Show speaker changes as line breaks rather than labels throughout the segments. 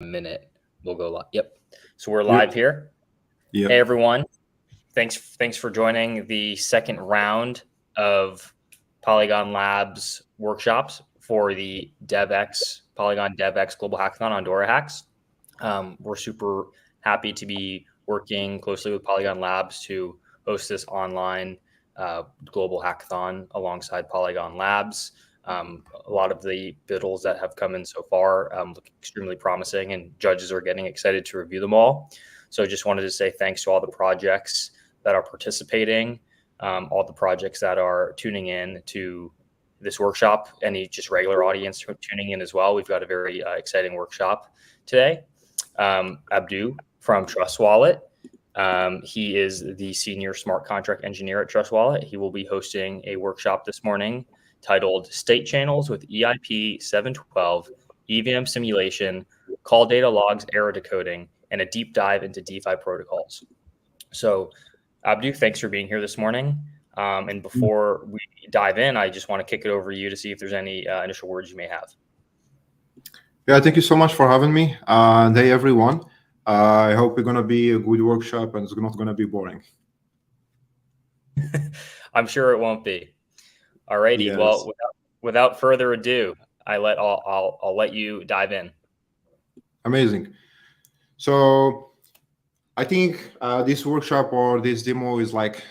minute we'll go live. Yep. So we're live here.
Yep.
Hey everyone. Thanks for joining the second round of Polygon Labs workshops for the DevX Polygon DevX Global Hackathon on DoraHacks. We're super happy to be working closely with Polygon Labs to host this online global hackathon alongside Polygon Labs. A lot of the biddles that have come in so far look extremely promising, and judges are getting excited to review them all. So just wanted to say thanks to all the projects that are participating, all the projects that are tuning in to this workshop, any just regular audience tuning in as well. We've got a very exciting workshop today. Abdu from Trust Wallet. He is the senior smart contract engineer at Trust Wallet. He will be hosting a workshop this morning titled State Channels with EIP 712, EVM Simulation, Call Data Logs, Error Decoding, and a deep dive into DeFi protocols. So, Abdu, thanks for being here this morning. And before we dive in, I just want to kick it over to you to see if there's any initial words you may have.
Yeah, thank you so much for having me. Hey, everyone. I hope it's going to be a good workshop and it's not going to be boring.
I'm sure it won't be. Alrighty. Yes. Well, without further ado, I'll let you dive in.
Amazing. So I think this workshop or this demo is like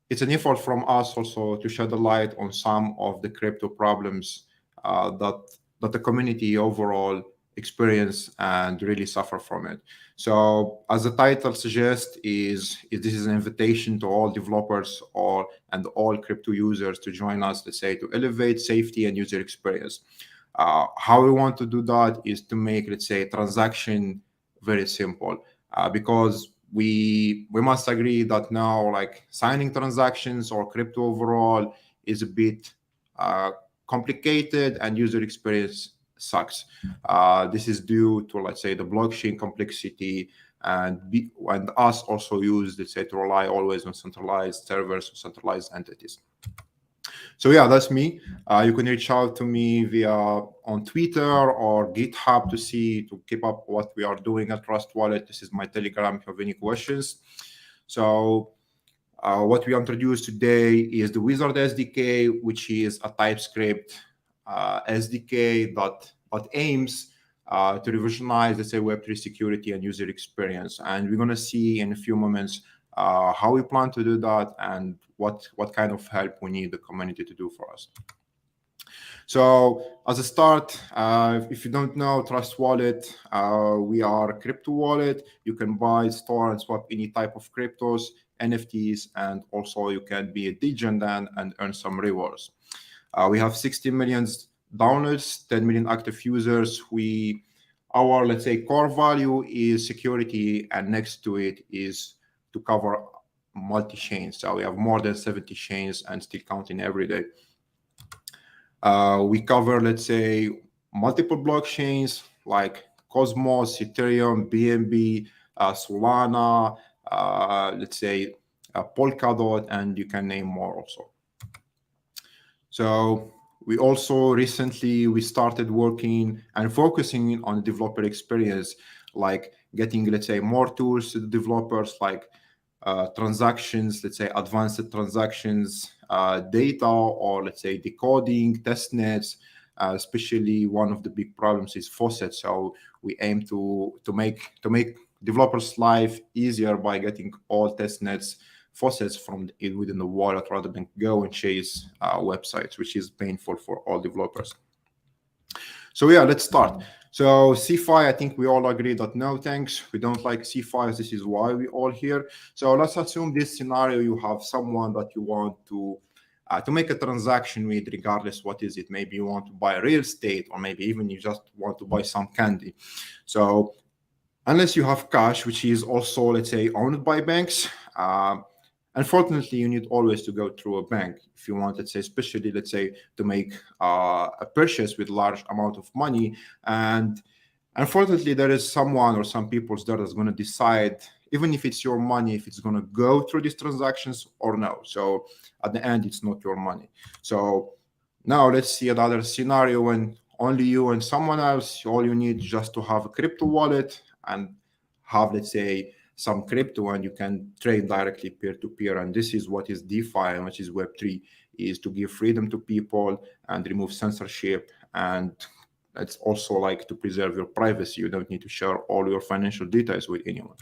it's an effort from us also to shed a light on some of the crypto problems that the community overall experience and really suffer from it. So as the title suggests, this is an invitation to all developers and all crypto users to join us, let's say, to elevate safety and user experience. How we want to do that is to make, let's say, transaction very simple, because we must agree that now, like, signing transactions or crypto overall is a bit complicated and user experience sucks. This is due to, let's say, the blockchain complexity and us also use, let's say, to rely always on centralized servers or centralized entities. So yeah, that's me. You can reach out to me on Twitter or GitHub to keep up what we are doing at Trust Wallet. This is my Telegram if you have any questions. So what we introduced today is the Wizard SDK, which is a TypeScript SDK that aims to revolutionize, let's say, Web3 security and user experience. And we're going to see in a few moments how we plan to do that and what kind of help we need the community to do for us. So as a start, if you don't know Trust Wallet, we are a crypto wallet. You can buy, store, and swap any type of cryptos, NFTs, and also you can be a degen and earn some rewards. We have 60 million downloads, 10 million active users. Our, let's say, core value is security, and next to it is to cover multi-chains. So we have more than 70 chains and still counting every day. We cover, let's say, multiple blockchains like Cosmos, Ethereum, BNB, Solana, let's say Polkadot, and you can name more also. So we also recently started working and focusing on developer experience, like getting, let's say, more tools to the developers, like transactions, let's say advanced transactions, data, or let's say decoding, testnets. Especially one of the big problems is faucets. So we aim to make developers' life easier by getting all testnets, faucets from within the wallet rather than go and chase websites, which is painful for all developers. So yeah, let's start. So CeFi, I think we all agree that no thanks, we don't like CeFi. This is why we all here. So let's assume this scenario, you have someone that you want to make a transaction with, regardless what is it. Maybe you want to buy real estate, or maybe even you just want to buy some candy. So unless you have cash, which is also, let's say, owned by banks, unfortunately, you need always to go through a bank if you want, let's say, especially, let's say, to make a purchase with large amount of money. And unfortunately, there is someone or some people there that's going to decide, even if it's your money, if it's going to go through these transactions or no. So at the end, it's not your money. So now let's see another scenario when only you and someone else. All you need just to have a crypto wallet and have, let's say, some crypto, and you can trade directly peer-to-peer. And this is what is DeFi and which is Web3, is to give freedom to people and remove censorship. And it's also like to preserve your privacy. You don't need to share all your financial details with anyone.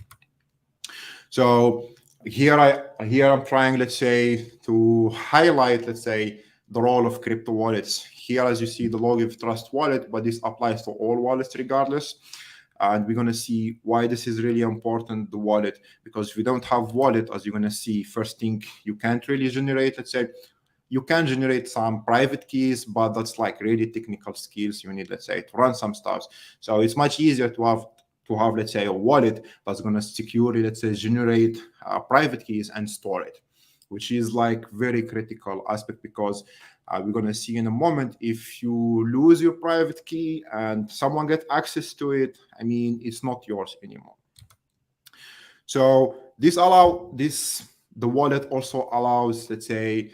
So here I'm trying, let's say, to highlight, let's say, the role of crypto wallets. Here, as you see, the log of trust wallet, but this applies to all wallets regardless. And we're going to see why this is really important, the wallet, because if you don't have wallet, as you're going to see, first thing, you can't really generate, let's say, you can generate some private keys, but that's like really technical skills you need, let's say, to run some stuff. So it's much easier to have, let's say, a wallet that's going to securely, let's say, generate private keys and store it, which is like very critical aspect, because we're going to see in a moment, if you lose your private key and someone get access to it, I mean, it's not yours anymore. So the wallet also allows, let's say,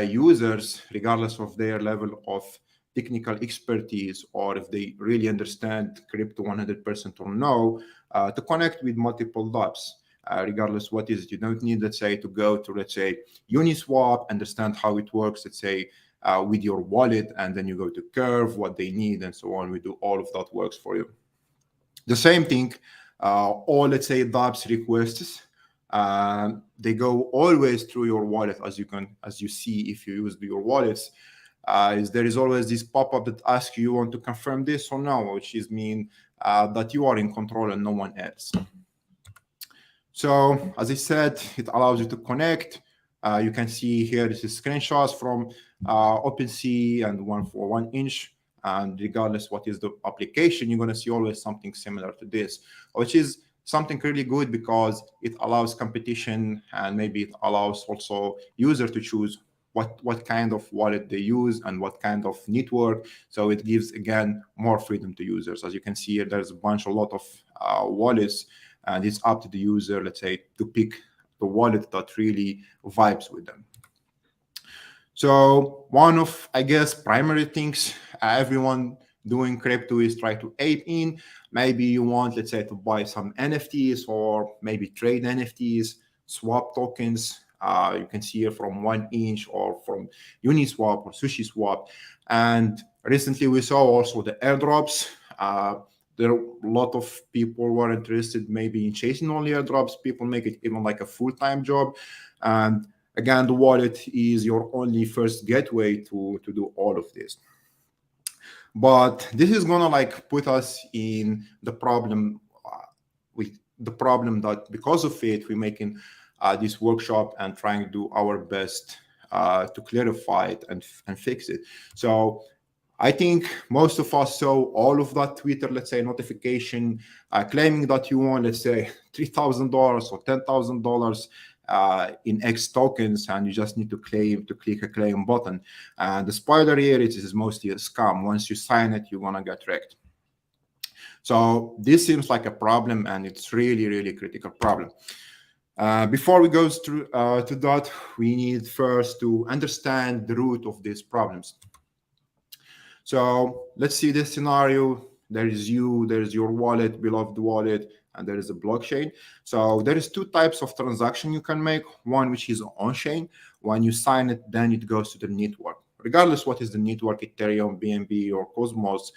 users, regardless of their level of technical expertise, or if they really understand crypto 100% or no, to connect with multiple dApps. Regardless what is it. You don't need, let's say, to go to, let's say, Uniswap, understand how it works, let's say, with your wallet, and then you go to Curve, what they need, and so on. We do all of that works for you. The same thing, all, let's say, dApps requests, they go always through your wallet, as you see if you use your wallets. There is always this pop-up that asks you want to confirm this or no, which is mean that you are in control and no one else. So as I said, it allows you to connect. You can see here, this is screenshots from OpenSea and one for 1 inch. And regardless what is the application, you're going to see always something similar to this, which is something really good because it allows competition, and maybe it allows also user to choose what kind of wallet they use and what kind of network. So it gives, again, more freedom to users. As you can see here, there's a lot of wallets, and it's up to the user, let's say, to pick the wallet that really vibes with them. So one of, I guess, primary things everyone doing crypto is try to ape in. Maybe you want, let's say, to buy some NFTs or maybe trade NFTs, swap tokens. You can see here from 1 inch or from Uniswap or SushiSwap. And recently we saw also the airdrops. There are a lot of people who are interested maybe in chasing only airdrops. People make it even like a full-time job. And again, the wallet is your only first gateway to do all of this. But this is gonna like put us in the problem with the problem that because of it, we're making this workshop and trying to do our best to clarify it and fix it. So I think most of us saw all of that Twitter, let's say, notification claiming that you want, let's say, $3,000 or $10,000 in X tokens, and you just need to click a claim button. And the spoiler here is mostly a scam. Once you sign it, you're gonna get wrecked. So this seems like a problem, and it's really, really critical problem. Before we go to that, we need first to understand the root of these problems. So let's see this scenario. There is your wallet, beloved wallet, and there is a blockchain. So there is 2 types of transaction you can make. One which is on-chain. When you sign it, then it goes to the network. Regardless what is the network, Ethereum, BNB, or Cosmos,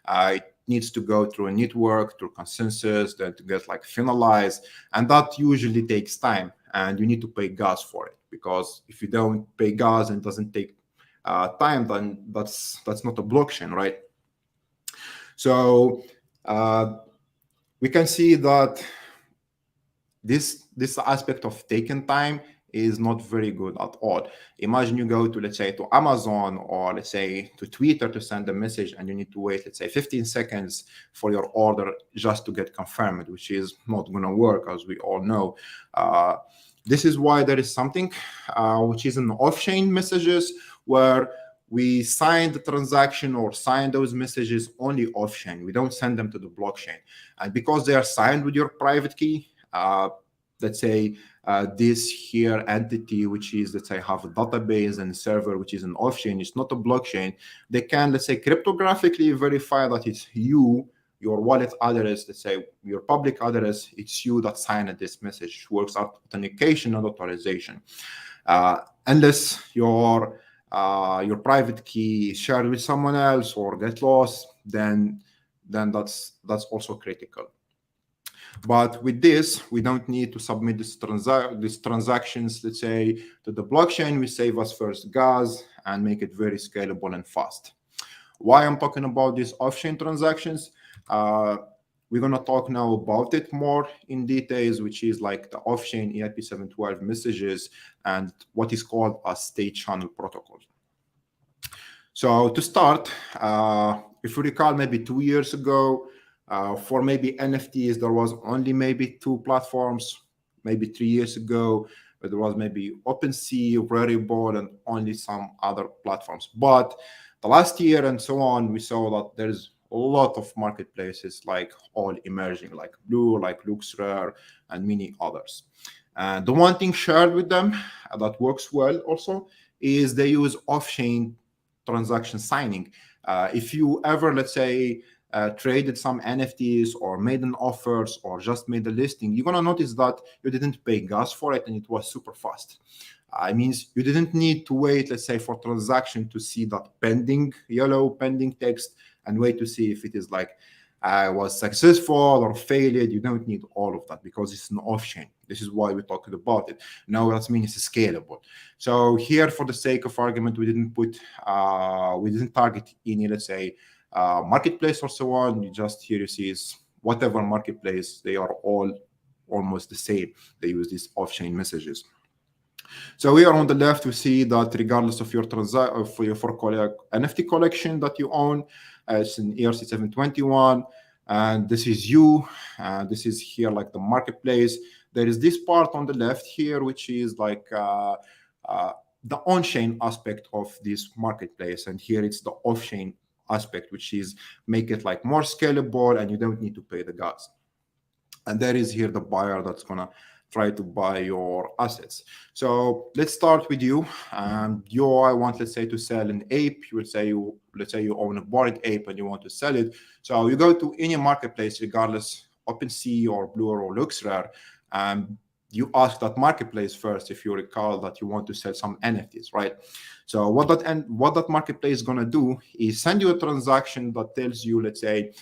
it needs to go through a network, through consensus, then to get like finalized. And that usually takes time, and you need to pay gas for it, because if you don't pay gas and it doesn't take time, then that's not a blockchain, right? So we can see that this aspect of taking time is not very good at all. Imagine you go to, let's say, to Amazon or let's say to Twitter to send a message, and you need to wait, let's say, 15 seconds for your order just to get confirmed, which is not going to work, as we all know. This is why there is something which is an off-chain messages, where we sign the transaction or sign those messages only off-chain. We don't send them to the blockchain. And because they are signed with your private key, let's say, this here entity, which is, let's say, have a database and a server, which is an off-chain, it's not a blockchain, they can, let's say, cryptographically verify that it's you, your wallet address, let's say, your public address, it's you that signed this message. It works out authentication and authorization. Unless your private key is shared with someone else or get lost, then that's also critical. But with this, we don't need to submit these transactions, let's say, to the blockchain. We save us first gas and make it very scalable and fast. Why I'm talking about these off-chain transactions? We're going to talk now about it more in details, which is like the off-chain EIP 712 messages and what is called a state channel protocol. So to start, if you recall, maybe 2 years ago, for maybe NFTs, there was only maybe 2 platforms. Maybe 3 years ago, there was maybe OpenSea, Rarible, and only some other platforms. But the last year and so on, we saw that there's a lot of marketplaces like all emerging, like Blur, like LuxRare, and many others. And the one thing shared with them that works well also is they use off-chain transaction signing. If you ever, let's say, traded some NFTs or made an offers or just made a listing, you're gonna notice that you didn't pay gas for it and it was super fast. It means you didn't need to wait, let's say, for transaction to see that pending yellow pending text and wait to see if it is like was successful or failed. You don't need all of that because it's an off-chain. This is why we talked about it. Now that means it's scalable. So here, for the sake of argument, we didn't target any, let's say, marketplace or so on. You just here you see is whatever marketplace, they are all almost the same. They use these off-chain messages. So here on the left, we see that regardless of your NFT collection that you own, it's an ERC 721, and this is you. This is here like the marketplace. There is this part on the left here, which is like the on-chain aspect of this marketplace, and here it's the off-chain aspect, which is make it like more scalable, and you don't need to pay the gas. And there is here the buyer that's gonna try to buy your assets. So let's start with you. I want, let's say, to sell an ape. Let's say you own a bored ape and you want to sell it. So you go to any marketplace, regardless OpenSea or Blur or LuxRare, you ask that marketplace first if you recall that you want to sell some NFTs, right? So what that marketplace is gonna do is send you a transaction that tells you, let's say,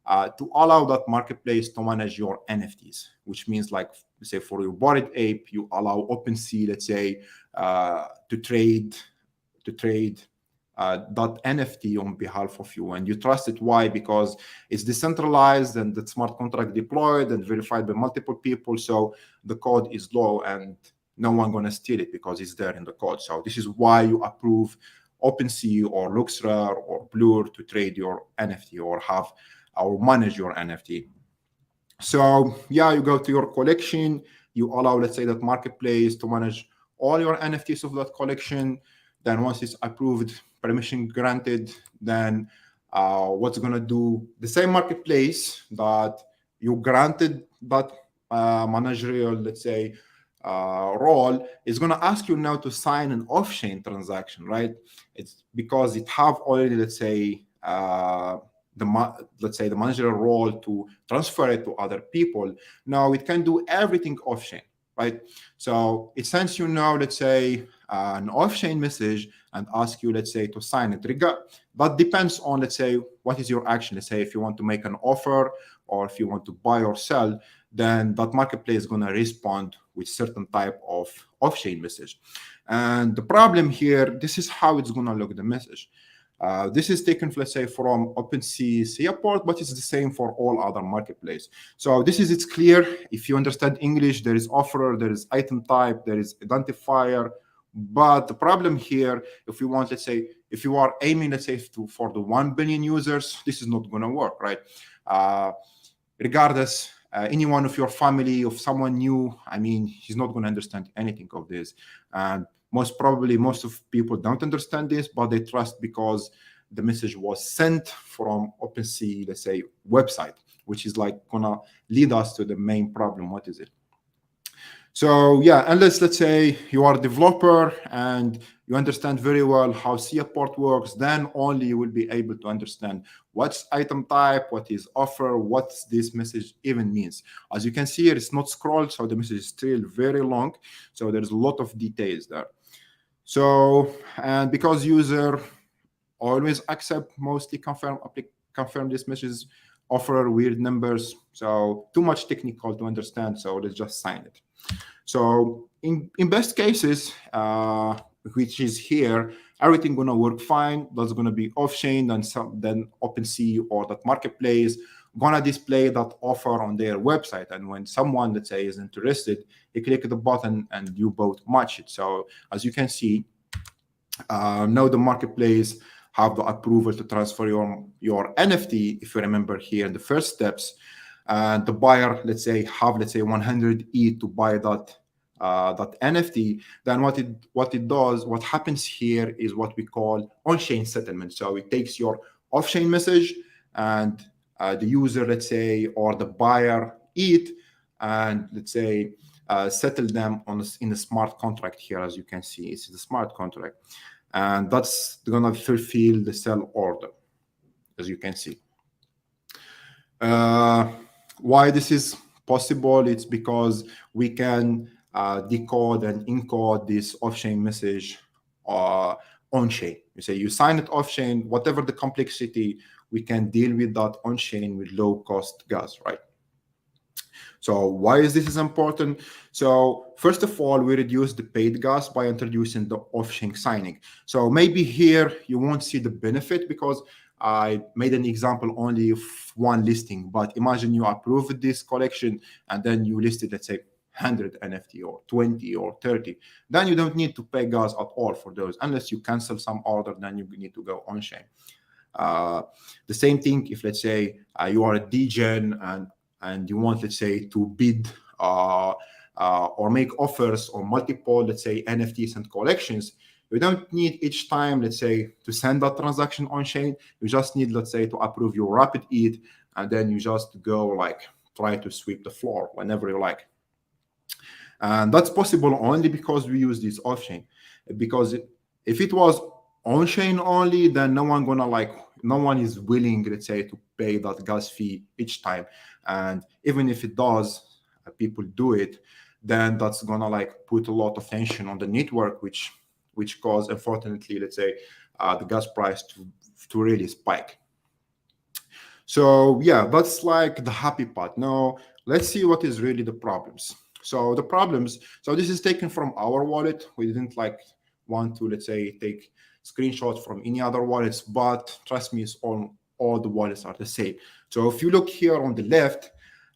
to allow that marketplace to manage your NFTs, which means, like, say, for your bored ape, you allow OpenSea, let's say, to trade that NFT on behalf of you, and you trust it. Why? Because it's decentralized and the smart contract deployed and verified by multiple people, so the code is low and no one gonna steal it because it's there in the code. So this is why you approve OpenSea or LuxRare or Blur to trade your NFT or manage your NFT. So yeah, you go to your collection, you allow, let's say, that marketplace to manage all your NFTs of that collection. Then once it's approved, permission granted, then what's gonna do, the same marketplace that you granted that managerial, let's say, role is gonna ask you now to sign an off-chain transaction, right? It's because it have already, let's say, the managerial role to transfer it to other people. Now it can do everything off-chain, right? So it sends you now, let's say, an off-chain message and ask you, let's say, to sign it. That depends on, let's say, what is your action. Let's say if you want to make an offer or if you want to buy or sell, then that marketplace is going to respond with certain type of off-chain message. And the problem here, this is how it's going to look, the message. This is taken, let's say, from OpenSea port, but it's the same for all other marketplace. So it's clear. If you understand English, there is offer, there is item type, there is identifier. But the problem here, if you want, let's say, if you are aiming, let's say, for the 1 billion users, this is not going to work, right? Regardless, anyone of your family, of someone new, I mean, he's not going to understand anything of this. And most probably, most of people don't understand this, but they trust because the message was sent from OpenSea, let's say, website, which is like gonna lead us to the main problem. What is it? So yeah, unless let's say you are a developer and you understand very well how Seaport works, then only you will be able to understand what's item type, what is offer, what this message even means. As you can see here, it's not scrolled, so the message is still very long. So there's a lot of details there. So, and because user always accept, mostly confirm this message, offer weird numbers, so too much technical to understand, so let's just sign it. So in best cases, which is here, everything gonna work fine. That's gonna be off-chain, then OpenSea or that marketplace gonna display that offer on their website. And when someone, let's say, is interested, you click the button and you both match it. So as you can see, now the marketplace have the approval to transfer your NFT, if you remember here in the first steps. And the buyer, let's say, have 100 ETH to buy that NFT. Then what happens here is what we call on-chain settlement. So it takes your off-chain message and the user, let's say, or the buyer ETH, and let's say settle them in a smart contract here. As you can see, it's the smart contract, and that's gonna fulfill the sell order, as you can see. Why this is possible? It's because we can decode and encode this off-chain message on-chain. You say you sign it off-chain, whatever the complexity, we can deal with that on-chain with low-cost gas, right? So why is this important? So first of all, we reduce the paid gas by introducing the off-chain signing. So maybe here you won't see the benefit because I made an example only of one listing, but imagine you approve this collection and then you listed, let's say, 100 NFT or 20 or 30. Then you don't need to pay gas at all for those, unless you cancel some order, then you need to go on-chain. The same thing if, let's say, you are a degen and you want, let's say, to bid or make offers on multiple, let's say, NFTs and collections. You don't need each time, let's say, to send that transaction on chain. You just need, let's say, to approve your rapid ETH, and then you just go like try to sweep the floor whenever you like. And that's possible only because we use this off chain. Because if it was on chain only, then no one is willing, let's say, to pay that gas fee each time. And even if it does, people do it, then that's gonna put a lot of tension on the network, which cause, unfortunately, let's say, the gas price to really spike. So yeah, that's like the happy part. Now let's see what is really the problems. So the problems, so this is taken from our wallet. We didn't want to, let's say, take screenshots from any other wallets, but trust me, it's all the wallets are the same. So if you look here on the left,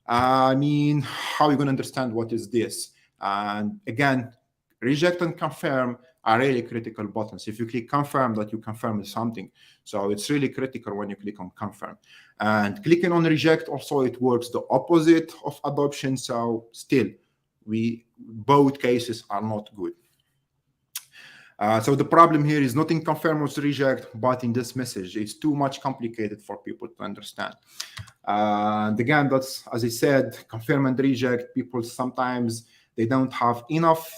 I mean, how are you going to understand what is this? And again, reject and confirm are really critical buttons. If you click confirm, that you confirm something. So it's really critical when you click on confirm. And clicking on reject also, it works the opposite of adoption. So still, both cases are not good. So the problem here is not in confirm or reject, but in this message. It's too much complicated for people to understand. And again, that's, as I said, confirm and reject. People sometimes, they don't have enough,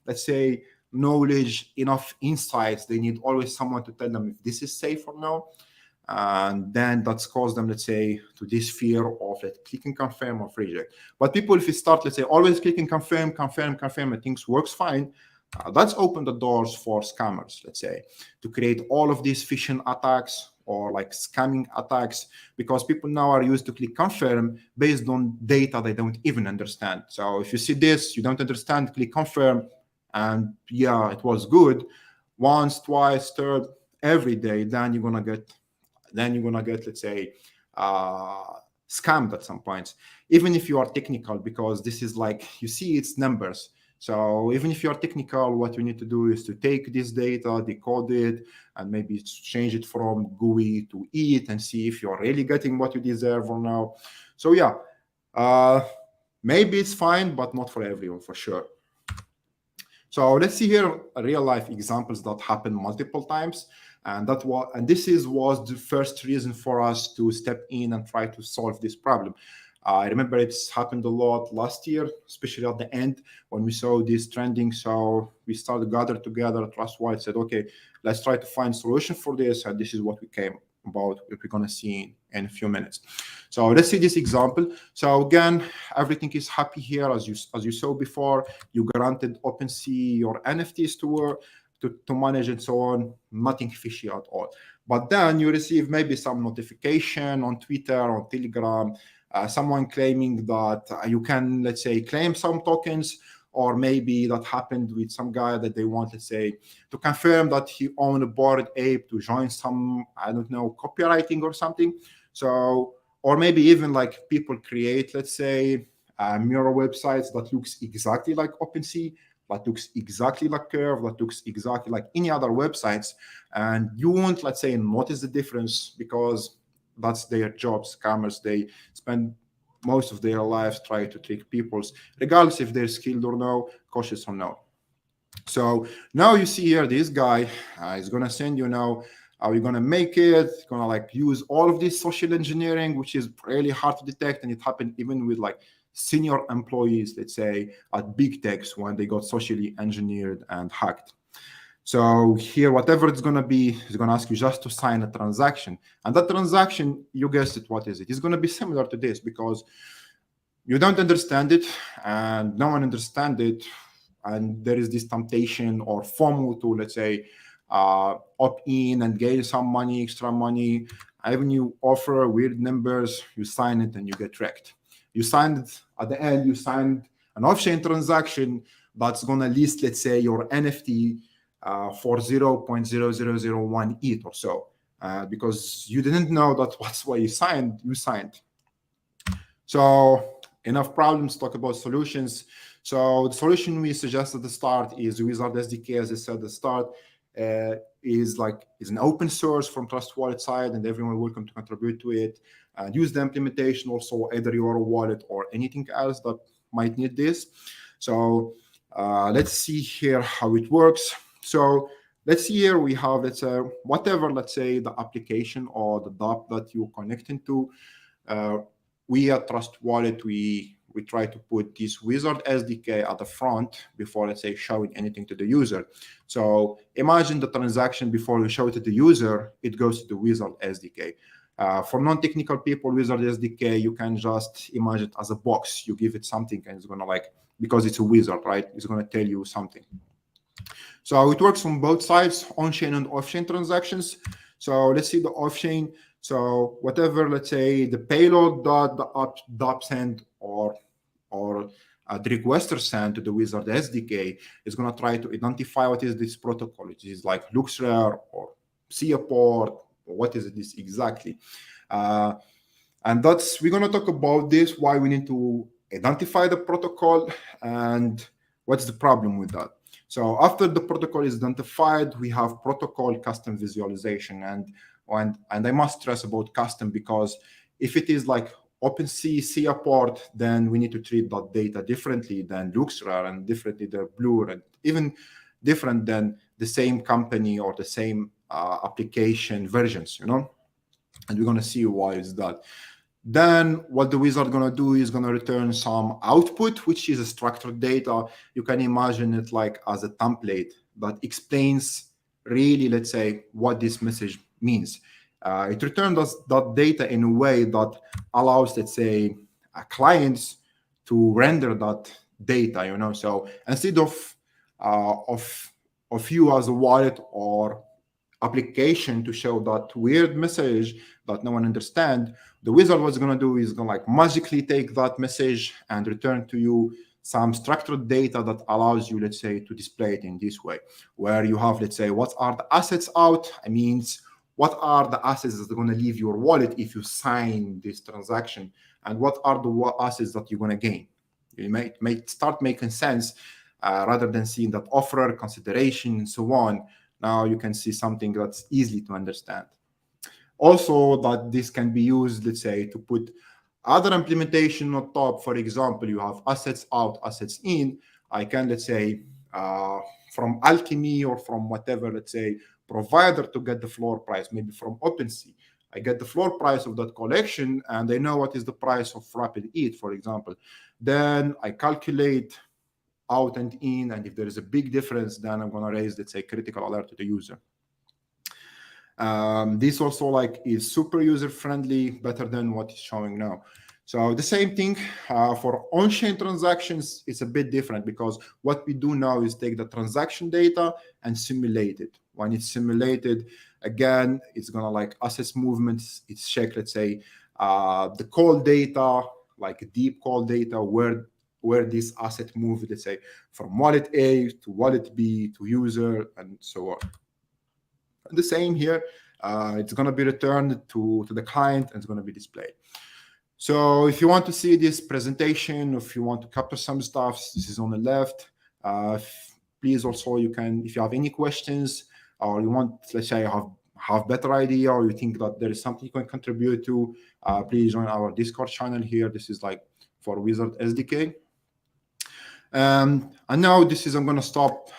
let's say, knowledge, enough insights. They need always someone to tell them if this is safe or no. And then that's caused them, let's say, to this fear of clicking confirm or reject. But people, if you start, let's say, always clicking confirm, and things works fine, that's opened the doors for scammers, let's say, to create all of these phishing attacks or scamming attacks, because people now are used to click confirm based on data they don't even understand. So if you see this, you don't understand, click confirm, and yeah, it was good once, twice, third, every day, then you're gonna get, let's say, scammed at some points, even if you are technical, because this is you see, it's numbers. So even if you're technical, what you need to do is to take this data, decode it, and maybe change it from GUI to ETH and see if you're really getting what you deserve or no. So yeah, maybe it's fine, but not for everyone, for sure. So let's see here real life examples that happen multiple times. And this was the first reason for us to step in and try to solve this problem. I remember it's happened a lot last year, especially at the end when we saw this trending. So we started gathered together, trust-wise, said, okay, let's try to find a solution for this. And this is what we came about, what we're going to see in a few minutes. So let's see this example. So again, everything is happy here. As you saw before, you granted OpenSea your NFTs to manage and so on, nothing fishy at all. But then you receive maybe some notification on Twitter, on Telegram, someone claiming that you can, let's say, claim some tokens, or maybe that happened with some guy that they want, let's say, to confirm that he owned a Bored Ape to join some, I don't know, copywriting or something. So, or maybe even like people create, let's say, mirror websites that looks exactly like OpenSea, that looks exactly like Curve, that looks exactly like any other websites. And you won't, let's say, notice the difference because that's their job. Scammers, they spend most of their lives trying to trick people, regardless if they're skilled or no, cautious or no. So now you see here, this guy is going to send you now, how you're going to make it, going to like use all of this social engineering, which is really hard to detect. And it happened even with like senior employees, let's say, at big techs when they got socially engineered and hacked. So here, whatever it's going to be, it's going to ask you just to sign a transaction. And that transaction, you guessed it, what is it? It's going to be similar to this because you don't understand it and no one understands it. And there is this temptation or FOMO to, let's say, opt in and gain some money, extra money. Even you offer weird numbers, you sign it and you get wrecked. You signed it at the end, you signed an off-chain transaction that's going to list, let's say, your NFT for 0.0001 ETH or so, because you didn't know that what's why you signed. So enough problems, talk about solutions. So the solution we suggest at the start is Wizard SDK, as I said at the start, is an open source from Trust Wallet side, and everyone welcome to contribute to it. And use the implementation also, either your wallet or anything else that might need this. So let's see here how it works. So let's see here we have, let's say, whatever, let's say, the application or the dApp that you're connecting to. We at Trust Wallet, we try to put this Wizard SDK at the front before, let's say, showing anything to the user. So imagine the transaction before you show it to the user, it goes to the Wizard SDK. For non-technical people, Wizard SDK, you can just imagine it as a box. You give it something and it's going to because it's a wizard, right? It's going to tell you something. So it works on both sides, on-chain and off-chain transactions. So let's see the off-chain. So whatever, let's say, the payload that the dApp send or the requester send to the Wizard SDK is going to try to identify what is this protocol. It is like LuxRare or Seaport, or what is this exactly? And we're going to talk about this, why we need to identify the protocol and what's the problem with that. So after the protocol is identified, we have protocol custom visualization. And I must stress about custom, because if it is like OpenSea, Seaport, then we need to treat that data differently than LuxRare and differently than Blur, and even different than the same company or the same application versions, And we're going to see why is that. Then what the wizard going to do is going to return some output, which is a structured data. You can imagine it like as a template that explains really, let's say, what this message means. It returns that data in a way that allows, let's say, clients to render that data, So instead of you as a wallet or application to show that weird message that no one understands, the wizard what's going to do is going to magically take that message and return to you some structured data that allows you, let's say, to display it in this way, where you have, let's say, what are the assets out? I mean, what are the assets that are going to leave your wallet if you sign this transaction? And what are the assets that you're going to gain? It may start making sense rather than seeing that offer, consideration, and so on. Now you can see something that's easy to understand. Also, that this can be used, let's say, to put other implementation on top. For example, you have assets out, assets in. I can, let's say, from Alchemy or from whatever, let's say, provider to get the floor price, maybe from OpenSea. I get the floor price of that collection, and I know what is the price of Rapid Eat, for example. Then I calculate out and in, and if there is a big difference, then I'm going to raise, let's say, critical alert to the user. This also like is super user friendly, better than what is showing now. So the same thing for on-chain transactions, it's a bit different, because what we do now is take the transaction data and simulate it. When it's simulated, again, it's gonna like assess movements. It's check, let's say, the call data, like deep call data, where this asset moved, let's say, from wallet A to wallet B to user, and so on. The same here, it's going to be returned to the client, and it's going to be displayed. So if you want to see this presentation, if you want to capture some stuff, this is on the left. Please also, you can, if you have any questions, or you want, let's say, have better idea, or you think that there is something you can contribute to, please join our Discord channel here. This is like for Wizard SDK. And now I'm going to stop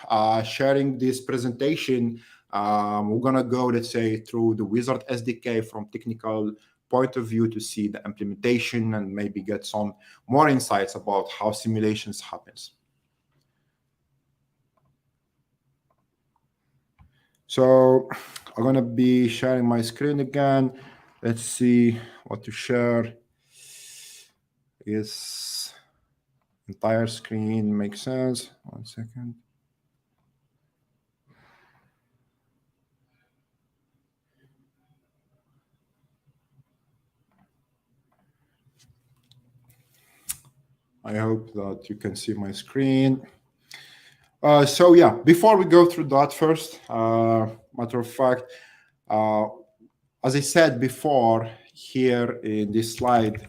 sharing this presentation. We're going to go, let's say, through the Wizard SDK from technical point of view to see the implementation and maybe get some more insights about how simulations happens. So I'm going to be sharing my screen again. Let's see what to share. Yes, entire screen makes sense. 1 second. I hope that you can see my screen. So yeah, before we go through that first, matter of fact, as I said before here in this slide,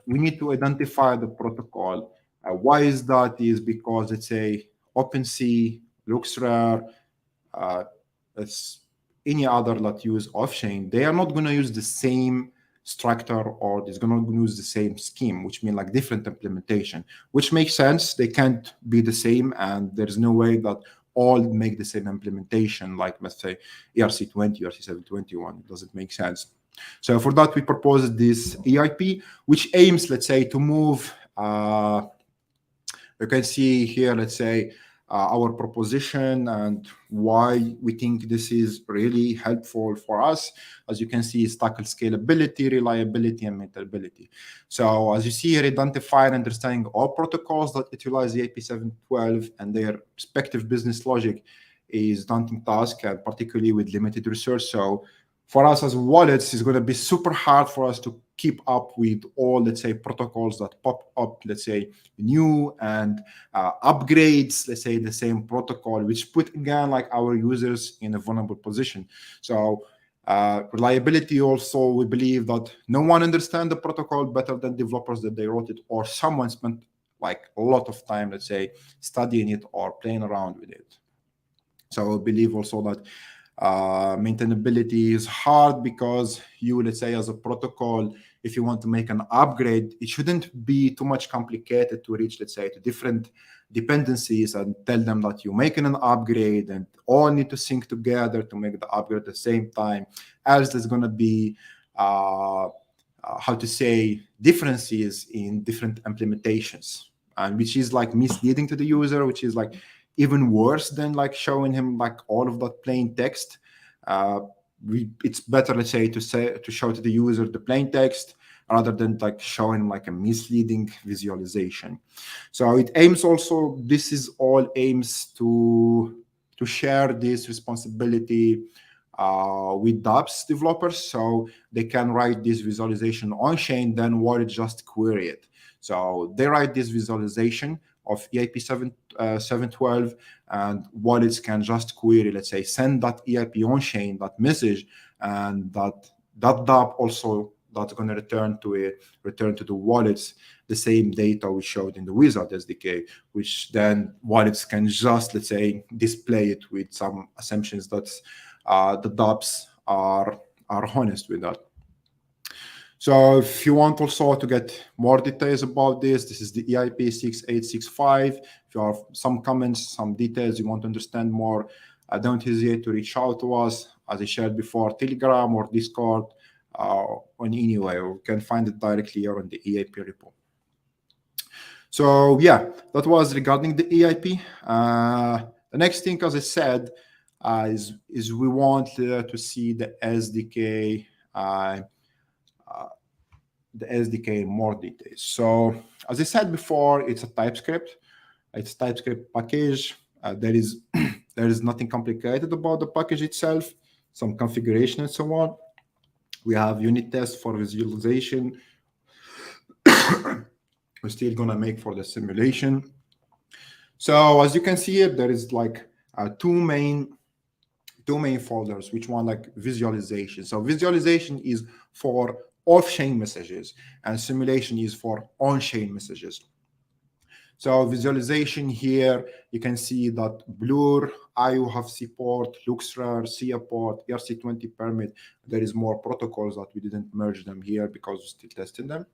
we need to identify the protocol. Why is that? Is because it's a OpenSea, looks rare, it's any other that use off-chain. They are not going to use the same structure, or it's going to use the same scheme, which means like different implementation, which makes sense. They can't be the same, and there's no way that all make the same implementation, like let's say ERC20, ERC721. It doesn't make sense. So for that, we proposed this EIP, which aims, let's say, to move, you can see here, let's say, our proposition and why we think this is really helpful for us. As you can see, it's tackle scalability, reliability, and maintainability. So as you see here, identify and understanding all protocols that utilize the AP712 and their respective business logic is daunting task, and particularly with limited resource. So for us as wallets, it's going to be super hard for us to keep up with all, let's say, protocols that pop up, let's say, new and upgrades, let's say, the same protocol, which put, again, like our users in a vulnerable position. So reliability also, we believe that no one understands the protocol better than developers that they wrote it, or someone spent like a lot of time, let's say, studying it or playing around with it. So I believe also that maintainability is hard, because you, let's say, as a protocol, if you want to make an upgrade, it shouldn't be too much complicated to reach, let's say, to different dependencies and tell them that you're making an upgrade and all need to sync together to make the upgrade at the same time. Else there's going to be how to say, differences in different implementations, and which is like misleading to the user, which is like even worse than like showing him like all of that plain text. It's better, let's say, to show to the user the plain text rather than like showing like a misleading visualization. So it aims also, this is all aims to share this responsibility with dApps developers, so they can write this visualization on chain, then wallet just query it. So they write this visualization of EIP 712, and wallets can just query, let's say, send that EIP on chain, that message, and that dApp also that's going to return to the wallets the same data we showed in the Wizard SDK, which then wallets can just, let's say, display it with some assumptions that the dApps are honest with that. So if you want also to get more details about this is the EIP 6865. If you have some comments, some details you want to understand more, don't hesitate to reach out to us. as I shared before, Telegram or Discord, on anywhere. You can find it directly here on the EIP repo. So yeah, that was regarding the EIP. The next thing, as I said, is we want to see the SDK, in more details. So as I said before, it's a TypeScript. It's a TypeScript package. There is nothing complicated about the package itself. Some configuration and so on. We have unit tests for visualization. We're still gonna make for the simulation. So as you can see here, there is like two main folders, which one like visualization. So visualization is for off-chain messages and simulation is for on-chain messages. So visualization here, you can see that Blur, IO have support, Luxrar, Seaport, ERC20 permit. There is more protocols that we didn't merge them here because we're still testing them.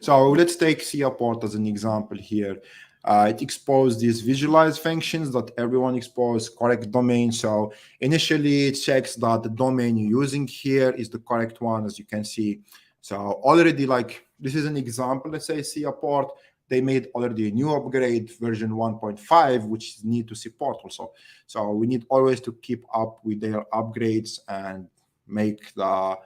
So let's take Seaport as an example here. It exposed these visualize functions that everyone exposed, correct domain. So initially it checks that the domain you're using here is the correct one, as you can see. So already, like, this is an example, let's say Seaport, they made already a new upgrade, version 1.5, which need to support also. So we need always to keep up with their upgrades and make the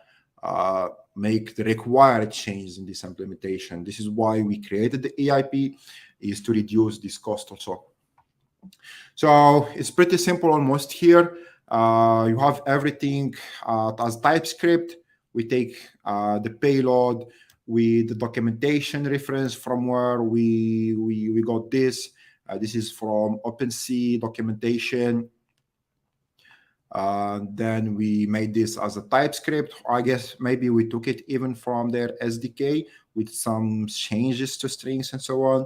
required changes in this implementation. This is why we created the EIP, is to reduce this cost also. So it's pretty simple almost here. You have everything as TypeScript. We take the payload with the documentation reference from where we got this. This is from OpenSea documentation. Then we made this as a TypeScript. I guess maybe we took it even from their SDK with some changes to strings and so on.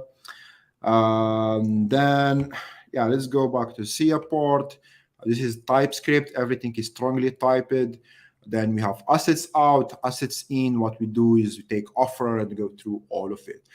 Then, yeah, let's go back to Seaport. This is TypeScript. Everything is strongly typed. Then we have assets out, assets in. What we do is we take offer and go through all of it.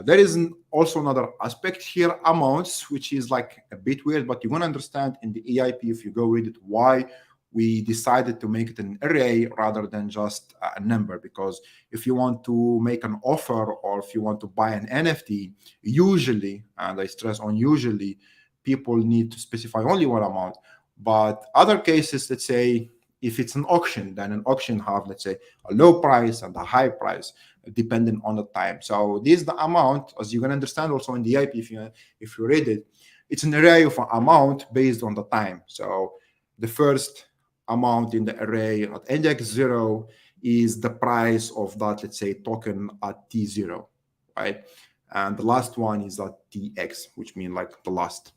There is also another aspect here, amounts, which is like a bit weird, but you're going to understand in the EIP if you go read it why we decided to make it an array rather than just a number. Because if you want to make an offer or if you want to buy an NFT, usually, and I stress on usually, people need to specify only one amount. But other cases, let's say, if it's an auction, then an auction have, let's say, a low price and a high price, depending on the time. So this is the amount, as you can understand also in the IP, if you read it, it's an array of an amount based on the time. So the first amount in the array at index 0 is the price of that, let's say, token at T0, right? And the last one is at TX, which means like the last.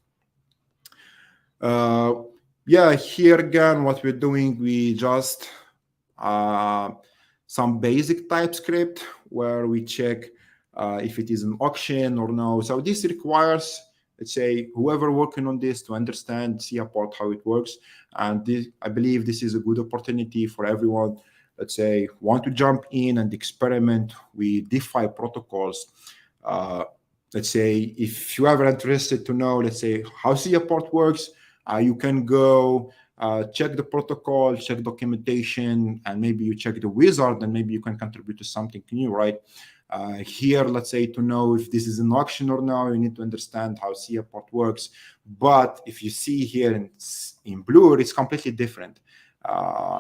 Yeah, here again, what we're doing, we just some basic TypeScript where we check if it is an auction or no. So this requires, let's say, whoever working on this to understand Seaport, how it works. And this, I believe this is a good opportunity for everyone, let's say, want to jump in and experiment with DeFi protocols. Let's say, if you're ever interested to know, let's say, how Seaport works, you can go check the protocol, check documentation, and maybe you check the wizard, and maybe you can contribute to something new, right? Here, let's say, to know if this is an auction or no, you need to understand how Seaport works. But if you see here in Blur, it's completely different.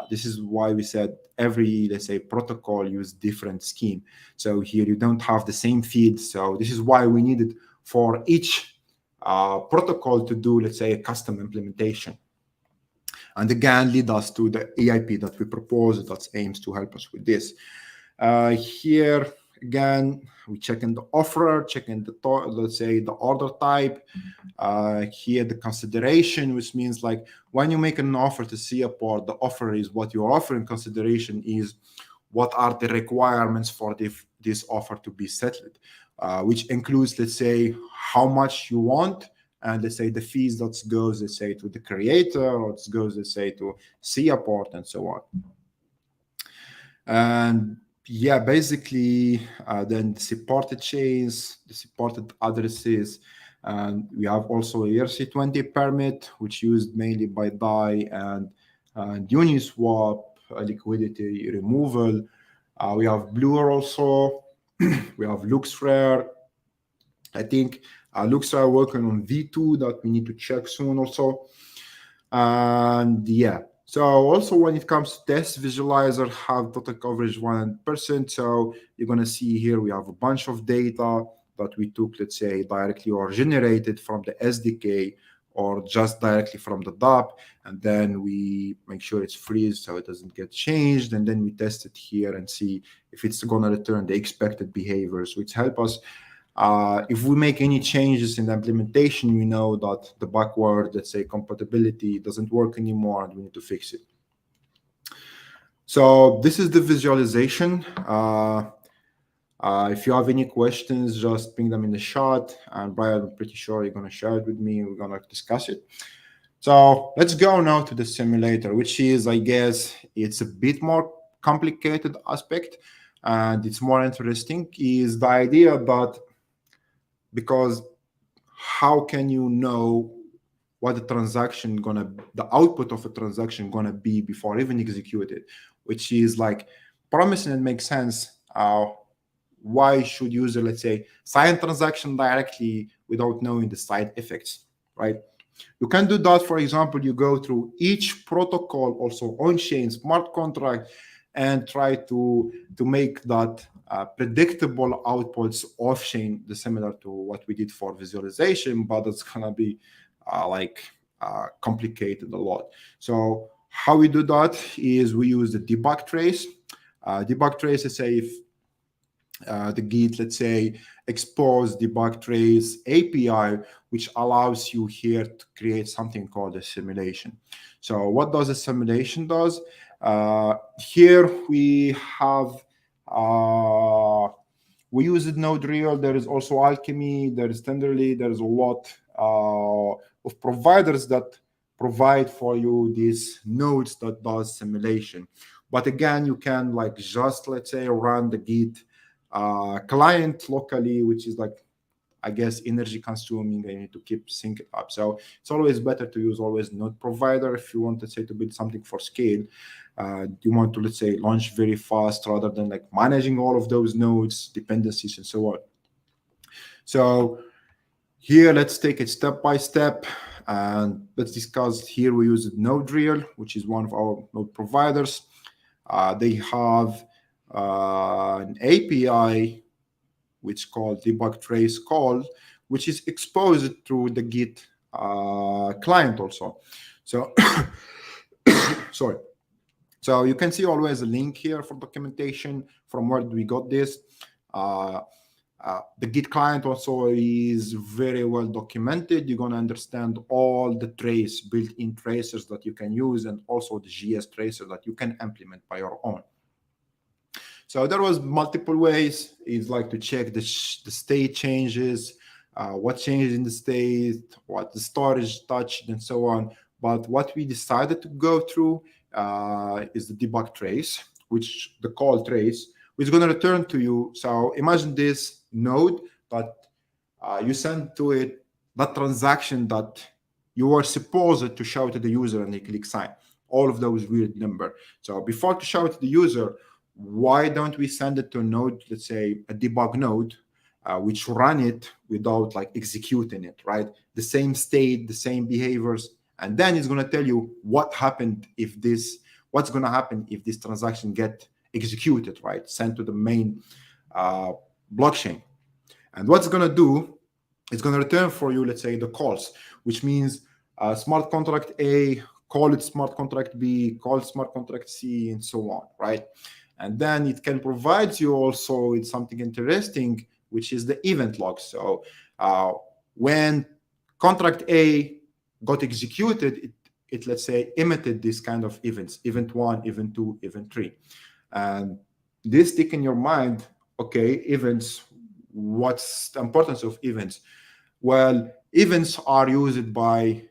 This is why we said every, let's say, protocol use different scheme. So here you don't have the same feed. So this is why we needed for each protocol to do, let's say, a custom implementation. And again, lead us to the EIP that we propose that aims to help us with this. Here, again, we check in the offer, check in the, let's say, the order type. Here, the consideration, which means like when you make an offer to Seaport, the offer is what you're offering. Consideration is what are the requirements for this offer to be settled, which includes, let's say, how much you want, and let's say the fees that goes, let's say, to the creator, or it goes, let's say, to Seaport, and so on. And yeah, basically, then the supported chains, the supported addresses, and we have also a ERC20 permit, which used mainly by DAI and and Uniswap, liquidity removal. We have Blur also. We have LuxRare. I think LuxRare working on V2 that we need to check soon also. And yeah, so also when it comes to test visualizer, have total coverage 100%. So you're going to see here we have a bunch of data that we took, let's say, directly or generated from the SDK or just directly from the DApp. And then we make sure it's freeze so it doesn't get changed. And then we test it here and see if it's going to return the expected behaviors, which help us. If we make any changes in the implementation, we know that the backward, let's say, compatibility doesn't work anymore and we need to fix it. So this is the visualization. If you have any questions, just ping them in the chat. And Brian, I'm pretty sure you're going to share it with me. We're going to discuss it. So let's go now to the simulator, which is, I guess, it's a bit more complicated aspect. And it's more interesting is the idea that because how can you know what the transaction the output of a transaction gonna be before even executed, which is like promising and makes sense. Why should user, let's say, sign transaction directly without knowing the side effects, right? You can do that. For example, you go through each protocol, also on-chain smart contract, and try to make that predictable outputs off-chain, similar to what we did for visualization, but it's gonna be complicated a lot. So how we do that is we use the debug trace. Debug trace is say if the Git, let's say, expose debug trace API, which allows you here to create something called a simulation. So what does a simulation does? Here we have, we use it Node Real. There is also Alchemy, there is Tenderly, there's a lot of providers that provide for you these nodes that does simulation. But again, you can like just, let's say, run the Git client locally, which is like, I guess, energy consuming, and you need to keep syncing up. So it's always better to use always node provider if you want, let's say, to build something for scale. You want to, let's say, launch very fast rather than like managing all of those nodes, dependencies, and so on. So here, let's take it step by step, and let's discuss. Here we use Node Real, which is one of our node providers. They have an API which is called debug trace call, which is exposed through the Git client also. So sorry. So you can see always a link here for documentation from where we got this. The Git client also is very well documented. You're going to understand all the trace built-in tracers that you can use, and also the GS tracer that you can implement by your own. So there was multiple ways. It's like to check the state changes, what changes in the state, what the storage touched, and so on. But what we decided to go through is the debug trace, which the call trace, which is going to return to you. So imagine this node that you send to it that transaction that you were supposed to show to the user and they click sign. All of those weird number. So before to show it to the user, why don't we send it to a node, let's say a debug node, which run it without like executing it, right? The same state, the same behaviors, and then it's going to tell you what happened if this, what's going to happen if this transaction get executed, right? Sent to the main blockchain. And what's going to do, it's going to return for you, let's say, the calls, which means smart contract A, call it smart contract B, call smart contract C, and so on, right? And then it can provide you also with something interesting, which is the event log. So when contract A got executed, it let's say emitted this kind of events, event 1, event 2, event 3. And this stick in your mind, okay, events, what's the importance of events? Well, events are used by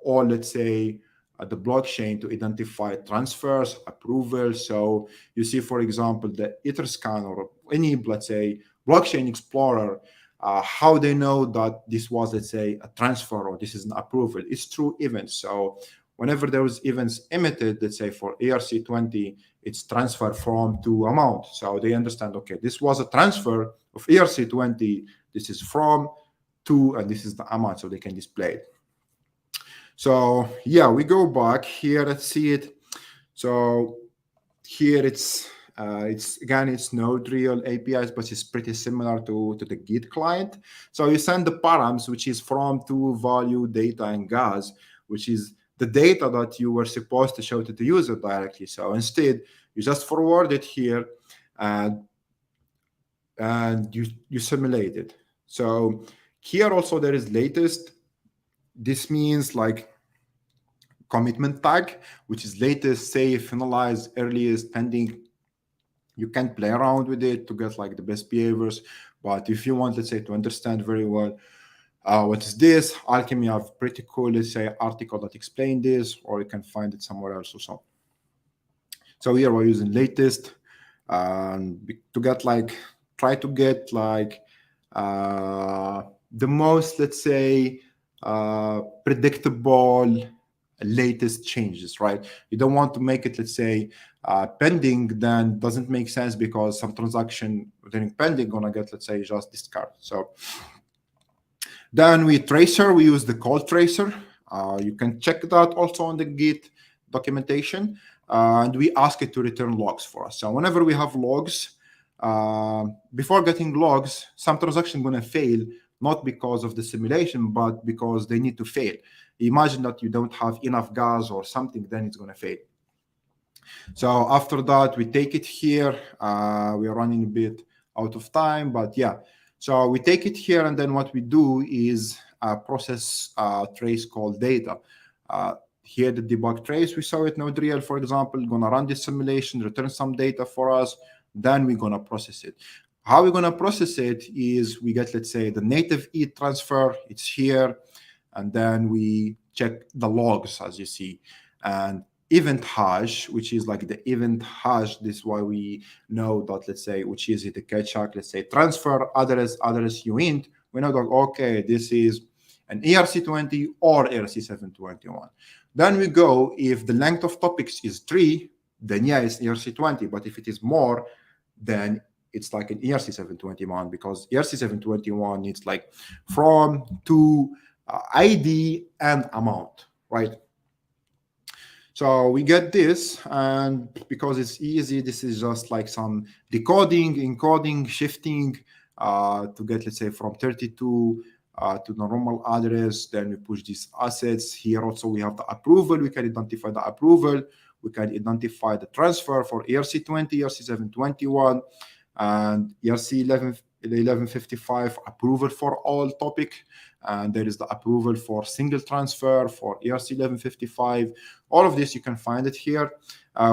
all, let's say, the blockchain to identify transfers, approvals. So you see, for example, the Etherscan or any, let's say, blockchain explorer, how they know that this was, let's say, a transfer or this is an approval. It's through events. So whenever there was events emitted, let's say for ERC20, it's transfer from to amount. So they understand, okay, this was a transfer of ERC20, this is from to, and this is the amount, so they can display it. So yeah, we go back here, let's see it. So here it's again, it's Node real APIs, but it's pretty similar to the Git client. So you send the params, which is from, to, value, data, and gas, which is the data that you were supposed to show to the user directly. So instead, you just forward it here, and you simulate it. So here also there is latest. This means like commitment tag, which is latest, safe, finalized, earliest, pending. You can play around with it to get like the best behaviors. But if you want, let's say, to understand very well what is this, Alchemy have pretty cool, let's say, article that explain this, or you can find it somewhere else or so. So here we're using latest to get like, try to get like the most, let's say, predictable latest changes, right? You don't want to make it, let's say, pending, then doesn't make sense because some transaction during pending gonna get, let's say, just discard. So then we use the call tracer. You can check that also on the Git documentation, and we ask it to return logs for us. So whenever we have logs, before getting logs, some transaction gonna fail, not because of the simulation, but because they need to fail. Imagine that you don't have enough gas or something, then it's gonna fail. So after that, we take it here. We are running a bit out of time, but yeah. So we take it here, and then what we do is process trace called data. Here the debug trace, we saw it Node real, for example, gonna run this simulation, return some data for us, then we're gonna process it. How we're gonna process it is we get, let's say, the native ETH transfer, it's here, and then we check the logs, as you see, and event hash, which is like the event hash. This is why we know that, let's say, which is the catch-up, let's say, transfer address uint. We know that, okay, this is an ERC20 or ERC721. Then we go, if the length of topics is 3, then yeah, it's ERC20. But if it is more, then it's like an ERC721, because ERC721 needs like from, to, ID, and amount, right? So we get this, and because it's easy, this is just like some decoding, encoding, shifting to get, let's say, from 32 to the normal address. Then we push these assets. Here also we have the approval. We can identify the approval. We can identify the transfer for ERC20, ERC721, and ERC1155 approval for all topic. And there is the approval for single transfer for ERC1155. All of this, you can find it here.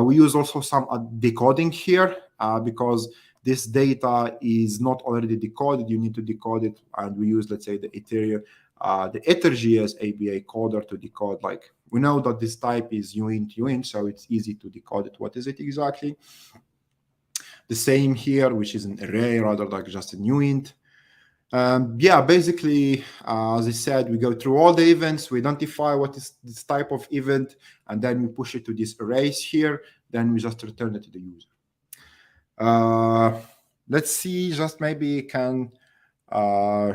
We use also some decoding here because this data is not already decoded. You need to decode it. And we use, let's say, the Ethereum, the EtherGS ABA coder to decode. Like, we know that this type is uint, so it's easy to decode it. What is it exactly? The same here, which is an array rather than just a uint. Yeah, basically, as I said, we go through all the events, we identify what is this type of event, and then we push it to this arrays here, then we just return it to the user. Let's see, just maybe can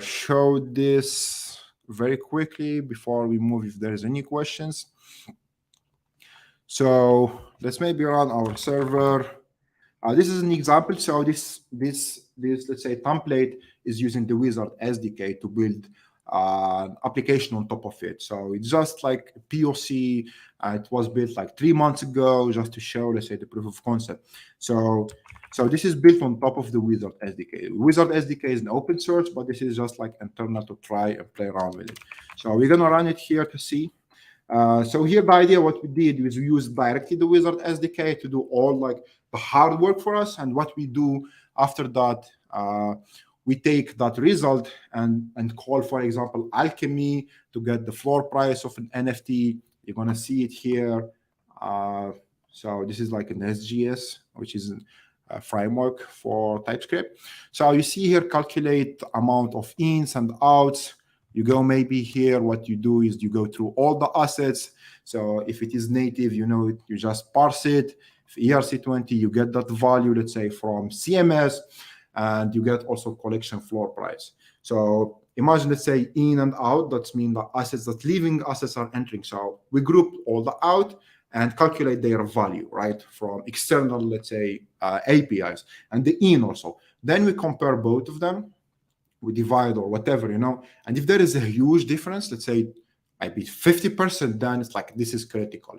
show this very quickly before we move if there's any questions. So let's maybe run our server. This is an example. So this let's say template is using the Wizard SDK to build an application on top of it. So it's just like a POC. It was built like 3 months ago just to show, let's say, the proof of concept. So this is built on top of the Wizard SDK. Wizard SDK is an open source, but this is just like internal to try and play around with it. So we're gonna run it here to see. So here the idea, what we did is we used directly the Wizard SDK to do all like the hard work for us. And what we do after that, we take that result and call, for example, Alchemy to get the floor price of an NFT. You're gonna see it here. So this is like an SGS, which is a framework for TypeScript. So you see here, calculate the amount of ins and outs. You go maybe here, what you do is you go through all the assets. So if it is native, you just parse it. If ERC20, you get that value, let's say from CMS, and you get also collection floor price. So imagine, let's say in and out, that means the assets that leaving assets are entering. So we group all the out and calculate their value, right, from external, let's say, APIs, and the in also. Then we compare both of them, we divide or whatever, and if there is a huge difference, let's say maybe 50%, then it's like, this is critical,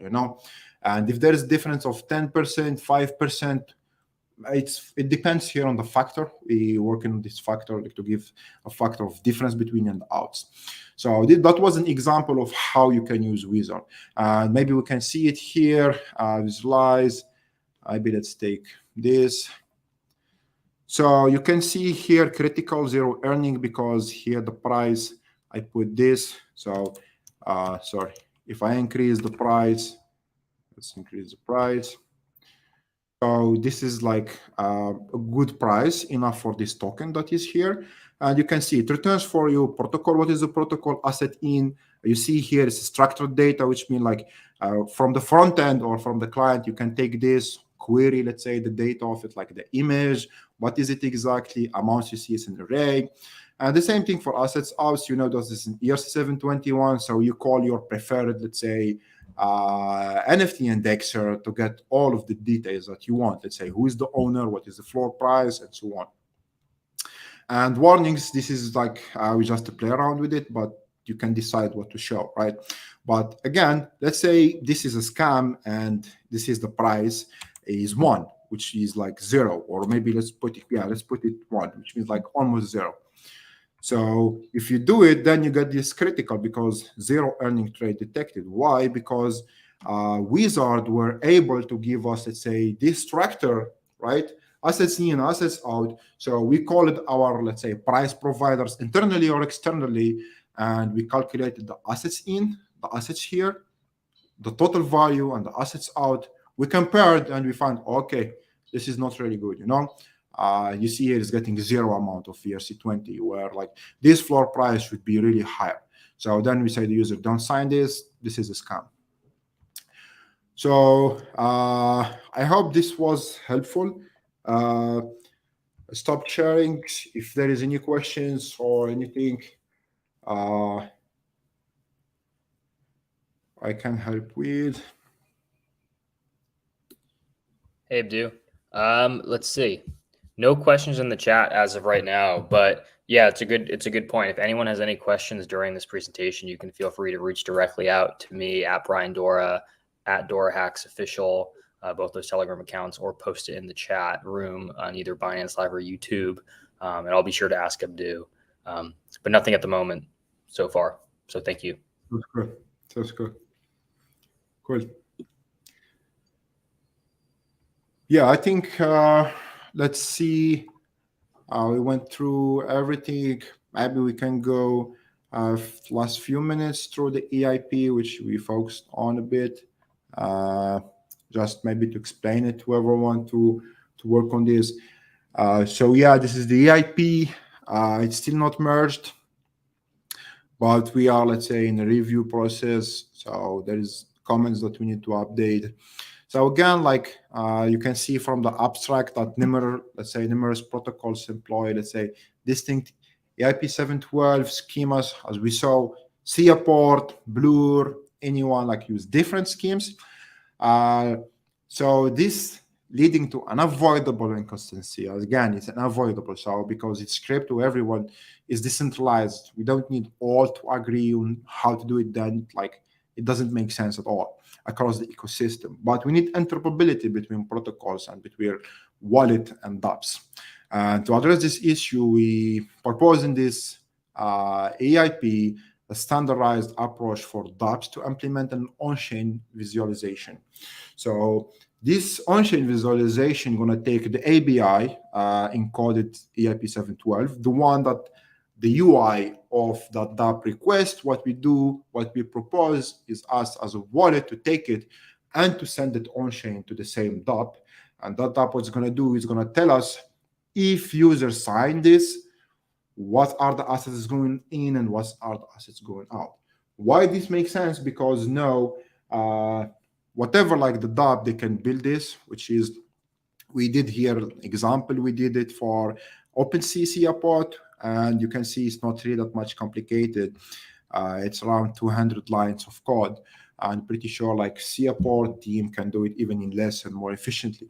and if there is a difference of 10%, 5%, it depends here on the factor. We working on this factor to give a factor of difference between and outs. So that was an example of how you can use Wizard. Maybe we can see it here, visualize. Maybe let's take this. So you can see here critical zero earning, because here the price, I put this. So sorry, if I increase the price, let's increase the price. So this is like a good price, enough for this token that is here. And you can see it returns for you protocol. What is the protocol? Asset in. You see here is structured data, which means like from the front end or from the client, you can take this, query, let's say, the data of it, like the image. What is it exactly? Amounts you see is an array. And the same thing for assets out. Does this in ERC721. So you call your preferred, let's say, NFT indexer to get all of the details that you want. Let's say, who is the owner, what is the floor price, and so on. And warnings, this is like, we just play around with it, but you can decide what to show, right? But again, let's say this is a scam and this is the price is 1, which is like 0, or maybe let's put it 1, which means like almost 0. So if you do it, then you get this critical, because zero earning trade detected. Why? Because Wizard were able to give us, let's say, this structure, right? Assets in, assets out. So we call it our, let's say, price providers internally or externally, and we calculated the assets in, the assets here, the total value, and the assets out. We compared and we found, okay, this is not really good, you see here is getting 0 amount of ERC20, where like this floor price should be really higher. So then we say to the user, don't sign this is a scam. So I hope this was helpful. Stop sharing if there is any questions or anything I can help with.
Hey, Abdu. Let's see. No questions in the chat as of right now, but yeah, it's a good point. If anyone has any questions during this presentation, you can feel free to reach directly out to me at Brian Dora, at DoraHacks Official, both those Telegram accounts, or post it in the chat room on either Binance Live or YouTube, and I'll be sure to ask Abdu. But nothing at the moment so far. So thank you.
That's good. That's good. Cool. Yeah, I think let's see. We went through everything. Maybe we can go last few minutes through the EIP, which we focused on a bit. Just maybe to explain it to whoever want to work on this. So yeah, this is the EIP. It's still not merged, but we are, let's say, in a review process. So there is comments that we need to update. So again, like you can see from the abstract that numerous protocols employ, let's say, distinct EIP 712 schemas, as we saw, Seaport, Blur, anyone like use different schemes. So this leading to unavoidable inconsistency. Again, it's unavoidable. So because it's scraped to everyone, is decentralized. We don't need all to agree on how to do it. Then like it doesn't make sense at all across the ecosystem. But we need interoperability between protocols and between wallet and dApps. And to address this issue, we propose in this EIP a standardized approach for dApps to implement an on-chain visualization. So this on-chain visualization is going to take the ABI encoded EIP 712, the one that the UI of that dApp request. What we do, what we propose is us as a wallet to take it and to send it on-chain to the same dApp. And that dApp, what's going to do is going to tell us if users sign this, what are the assets going in and what are the assets going out. Why this makes sense? Because now, whatever like the DApp, they can build this, which is, we did here example, we did it for OpenSea Seaport, and you can see it's not really that much complicated. It's around 200 lines of code. I'm pretty sure like Seaport team can do it even in less and more efficiently.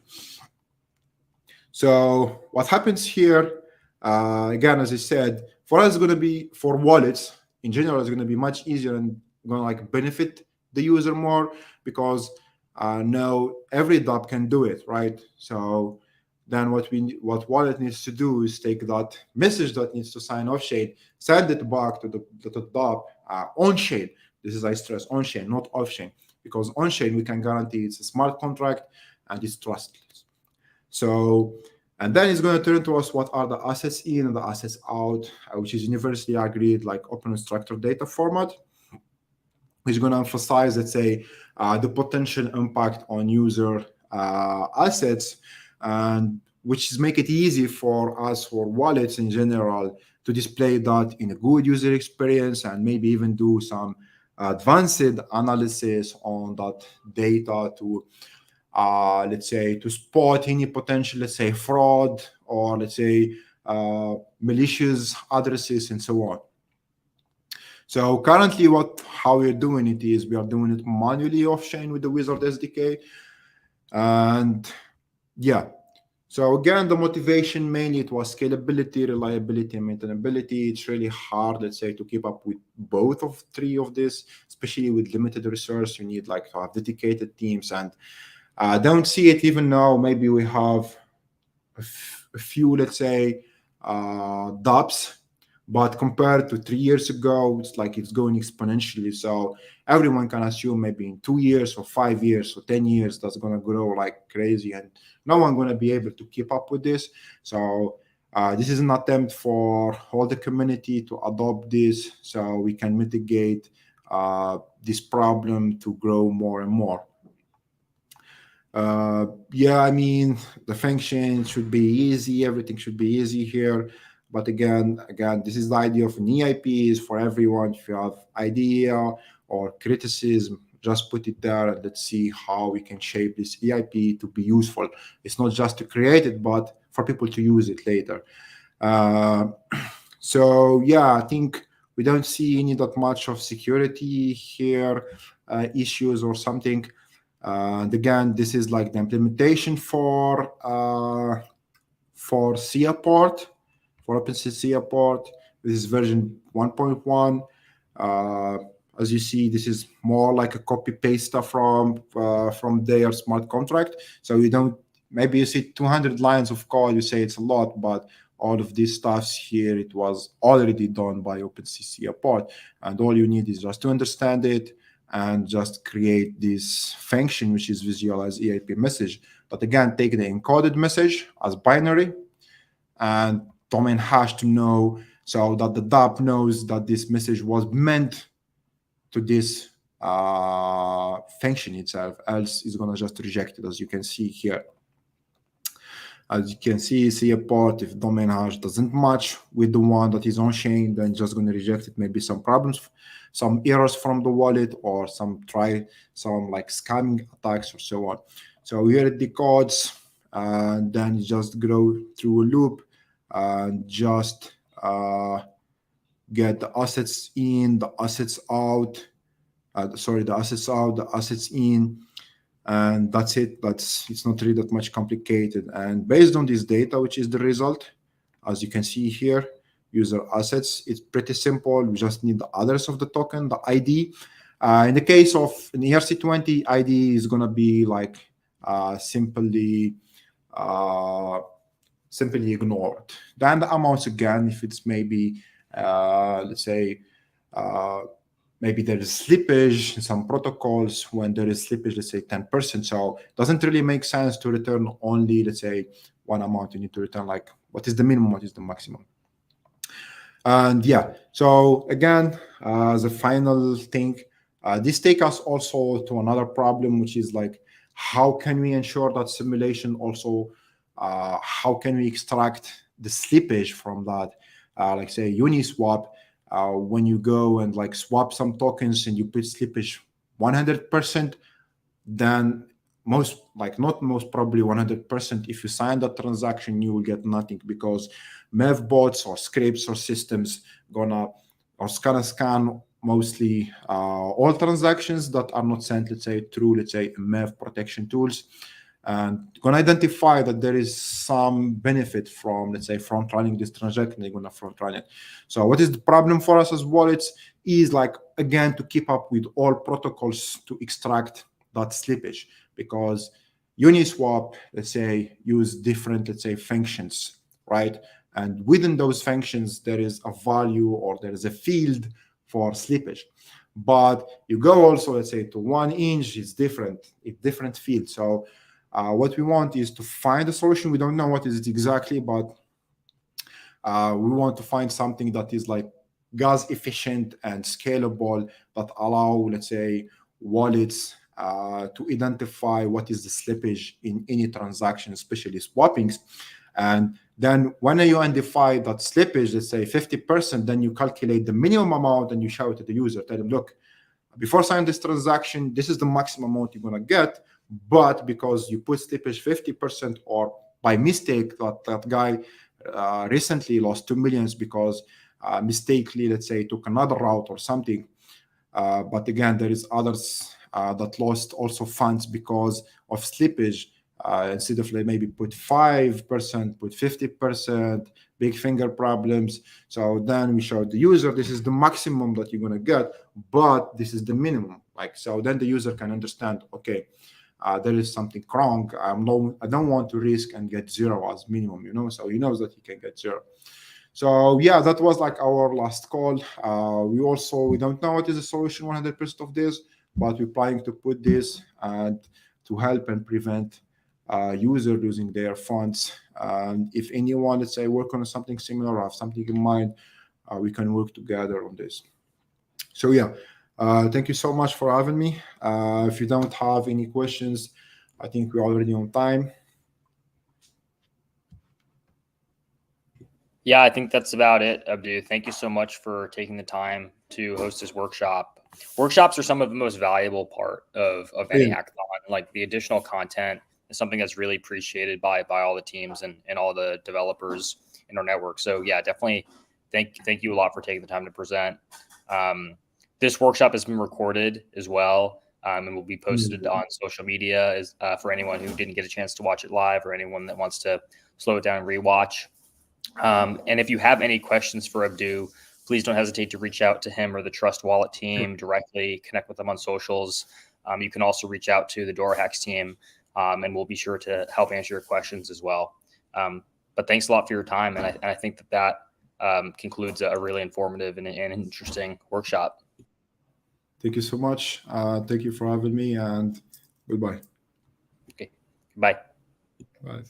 So what happens here, again, as I said, for us, it's going to be, for wallets in general, it's going to be much easier and going to like benefit the user more, because now every DApp can do it, right? So then what wallet needs to do is take that message that needs to sign off chain, send it back to the DApp on chain. This is, I stress, on chain, not off chain, because on chain we can guarantee it's a smart contract and it's trustless. So, and then it's going to turn to us what are the assets in and the assets out, which is universally agreed, like open structured data format, which is going to emphasize, let's say, the potential impact on user assets, and which is make it easy for us, for wallets in general, to display that in a good user experience and maybe even do some advanced analysis on that data to let's say, to spot any potential, let's say, fraud or let's say malicious addresses and so on. So currently how we're doing it is we are doing it manually off-chain with the Wizard SDK. And yeah, so again, the motivation mainly it was scalability, reliability, and maintainability. It's really hard, let's say, to keep up with both of three of this, especially with limited resource. You need like to have dedicated teams, and I don't see it even now. Maybe we have a few, let's say, dApps, but compared to 3 years ago, it's like it's going exponentially. So everyone can assume maybe in 2 years or 5 years or 10 years, that's going to grow like crazy, and no one going to be able to keep up with this. So this is an attempt for all the community to adopt this so we can mitigate this problem to grow more and more. Yeah, I mean, the function should be easy. Everything should be easy here. But again, this is the idea of an EIP is for everyone. If you have idea or criticism, just put it there and let's see how we can shape this EIP to be useful. It's not just to create it, but for people to use it later. So yeah, I think we don't see any that much of security here issues or something. And again, this is like the implementation for Seaport, for OpenSea Seaport. This is version 1.1. As you see, this is more like a copy paste stuff from their smart contract. So you don't, maybe you see 200 lines of code, you say it's a lot, but all of these stuffs here, it was already done by OpenSea Seaport. And all you need is just to understand it and just create this function, which is visualize EIP message. But again, take the encoded message as binary and domain hash to know, so that the DApp knows that this message was meant to this function itself, else it's going to just reject it, as you can see here. As you can see Seaport, if domain hash doesn't match with the one that is on chain, then just going to reject it. Maybe some problems, some errors from the wallet, or some like scamming attacks or so on. So here it decodes, and then you just go through a loop and just get the assets in, the assets out. The assets out, the assets in. And that's it. It's not really that much complicated. And based on this data, which is the result, as you can see here, user assets, it's pretty simple. We just need the address of the token, the ID. In the case of an ERC20, ID is going to be like simply ignored. Then the amounts again, if it's maybe, let's say, maybe there is slippage in some protocols. When there is slippage, let's say 10%. So it doesn't really make sense to return only, let's say, one amount. You need to return like what is the minimum, what is the maximum. And yeah, so again, as a final thing, this takes us also to another problem, which is like, how can we ensure that simulation also, how can we extract the slippage from that? like say Uniswap, when you go and like swap some tokens and you put slippage 100%, then not most probably 100%, if you sign that transaction, you will get nothing, because MEV bots or scripts or systems gonna scan mostly all transactions that are not sent, let's say, through, let's say, MEV protection tools, and gonna identify that there is some benefit from, let's say, front running this transaction. They're gonna front run it. So what is the problem for us as wallets is, like, again, to keep up with all protocols to extract that slippage, because Uniswap, let's say, use different, let's say, functions, right? And within those functions, there is a value or there is a field for slippage. But you go also, let's say, to 1 inch, it's different field. So what we want is to find a solution. We don't know what is it exactly, but we want to find something that is like gas efficient and scalable, that allow, let's say, wallets to identify what is the slippage in any transaction, especially swappings. And then when you identify that slippage, let's say 50%, then you calculate the minimum amount and you show it to the user. Tell them, look, before signing this transaction, this is the maximum amount you're going to get. But because you put slippage 50%, or by mistake, that guy recently lost 2 million because mistakenly, let's say, took another route or something. But again, there is others that lost also funds because of slippage. Instead of, like, maybe put 5%, put 50%, big finger problems. So then we show the user, this is the maximum that you're going to get, but this is the minimum. Like, so then the user can understand, okay, there is something wrong. I don't want to risk and get 0 as minimum, so he knows that he can get 0. So yeah, that was like our last call. We don't know what is the solution 100% of this, but we're planning to put this and to help and prevent user losing their funds. And if anyone, let's say, work on something similar or have something in mind, we can work together on this. So yeah, thank you so much for having me. If you don't have any questions, I think we're already on time.
Yeah, I think that's about it, Abdu. Thank you so much for taking the time to host this workshop. Workshops are some of the most valuable part of any hackathon. Like, the additional content is something that's really appreciated by all the teams and all the developers in our network. So yeah, definitely thank you a lot for taking the time to present. This workshop has been recorded as well, and will be posted on social media for anyone who didn't get a chance to watch it live, or anyone that wants to slow it down and rewatch. And if you have any questions for Abdu, please don't hesitate to reach out to him or the Trust Wallet team directly. Connect with them on socials. You can also reach out to the DoraHacks team, and we'll be sure to help answer your questions as well. But thanks a lot for your time, and I think that concludes a really informative and interesting workshop.
Thank you so much. Thank you for having me, and goodbye.
Okay, bye.
Bye.